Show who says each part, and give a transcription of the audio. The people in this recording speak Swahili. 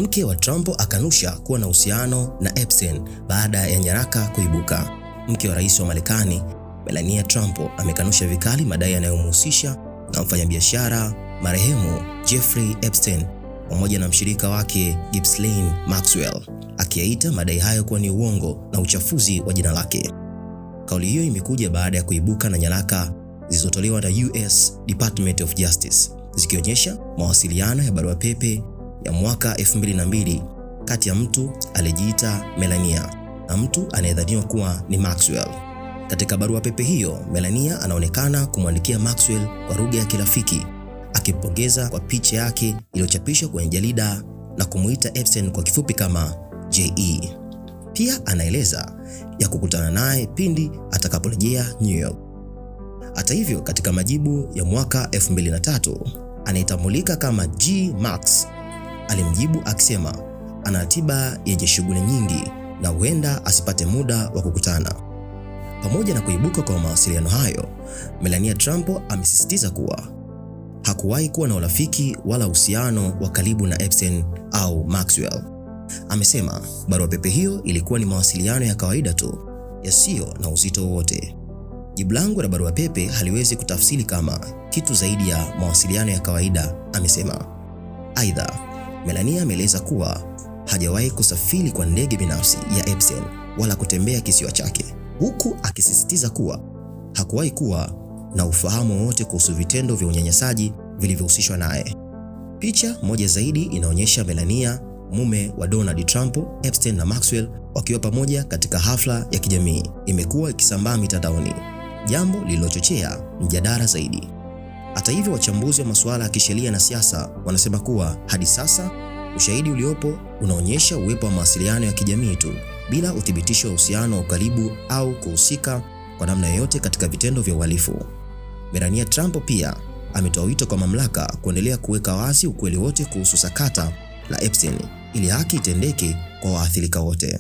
Speaker 1: Mke wa Trump akanusha kuwa na uhusiano na Epstein baada ya nyaraka kuibuka. Mke wa rais wa Marekani, Melania Trump, amekanusha vikali madai yanayomhusisha na mfanyabiashara marehemu Jeffrey Epstein pamoja na mshirika wake Ghislaine Maxwell, akiyaita madai hayo kuwa ni uongo na uchafuzi wa jina lake. Kauli hiyo imekuja baada ya kuibuka na nyaraka zilizotolewa na US Department of Justice zikionyesha mawasiliano ya barua pepe ya mwaka 2002 kati ya mtu aliyejiita Melania na mtu anayedhaniwa kuwa ni Maxwell. Katika barua pepe hiyo, Melania anaonekana kumwandikia Maxwell kwa lugha ya kirafiki, akimpongeza kwa picha yake iliyochapishwa kwenye jarida na kumuita Epstein kwa kifupi kama JE. Pia anaeleza ya kukutana naye pindi atakaporejea New York. Hata hivyo, katika majibu ya mwaka 2003, anayetambulika kama G. Max alimjibu akisema ana ratiba yenye shughuli nyingi na huenda asipate muda wa kukutana. Pamoja na kuibuka kwa mawasiliano hayo, Melania Trump amesisitiza kuwa hakuwahi kuwa na urafiki wala uhusiano wa karibu na Epstein au Maxwell. Amesema barua pepe hiyo ilikuwa ni mawasiliano ya kawaida tu yasiyo na uzito wowote. Jibu langu la barua pepe haliwezi kutafsiri kama kitu zaidi ya mawasiliano ya kawaida, amesema. Aidha, Melania ameeleza kuwa hajawahi kusafiri kwa ndege binafsi ya Epstein wala kutembea kisiwa chake, huku akisisitiza kuwa hakuwahi kuwa na ufahamu wowote kuhusu vitendo vya unyanyasaji vilivyohusishwa naye. Picha moja zaidi inaonyesha Melania, mume wa Donald Trump, Epstein na Maxwell wakiwa pamoja katika hafla ya kijamii, imekuwa ikisambaa mitandaoni, jambo lililochochea mjadala zaidi. Hata hivyo, wachambuzi wa masuala ya kisheria na siasa wanasema kuwa hadi sasa ushahidi uliopo unaonyesha uwepo wa mawasiliano ya kijamii tu bila uthibitisho wa uhusiano wa karibu au kuhusika kwa namna yoyote katika vitendo vya uhalifu. Melania Trump pia ametoa wito kwa mamlaka kuendelea kuweka wazi ukweli wote kuhusu sakata la Epstein ili haki itendeke kwa waathirika wote.